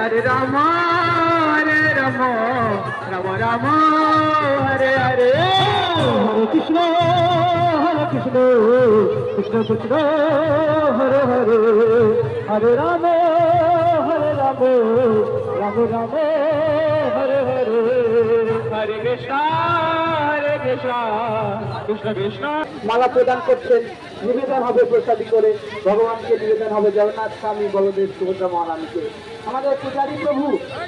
Hare Rama, Rama Rama, Hare Hare, Hare Krishna, Krishna Krishna, Hare Hare, Hare Rama, Rama Rama, Hare Hare, Hare Krishna, Krishna Krishna. মালা প্রদান করছেন, নিবেদন হবে প্রসাদী করে, ভগবানকে নিবেদন হবে জগন্নাথ স্বামী বলদেব সুভদ্রা মহারানীকে। আমাদের পূজারী প্রভু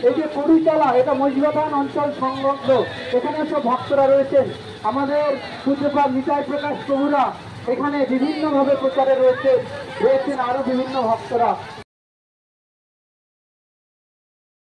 এই যে কড়িতলা, এটা মহিষবাথান অঞ্চল সংলগ্ন, এখানে সব ভক্তরা রয়েছেন। আমাদের পূজ্যপাল নিতাই প্রকাশ প্রভুরা এখানে বিভিন্নভাবে প্রচারে রয়েছেন আরো বিভিন্ন ভক্তরা।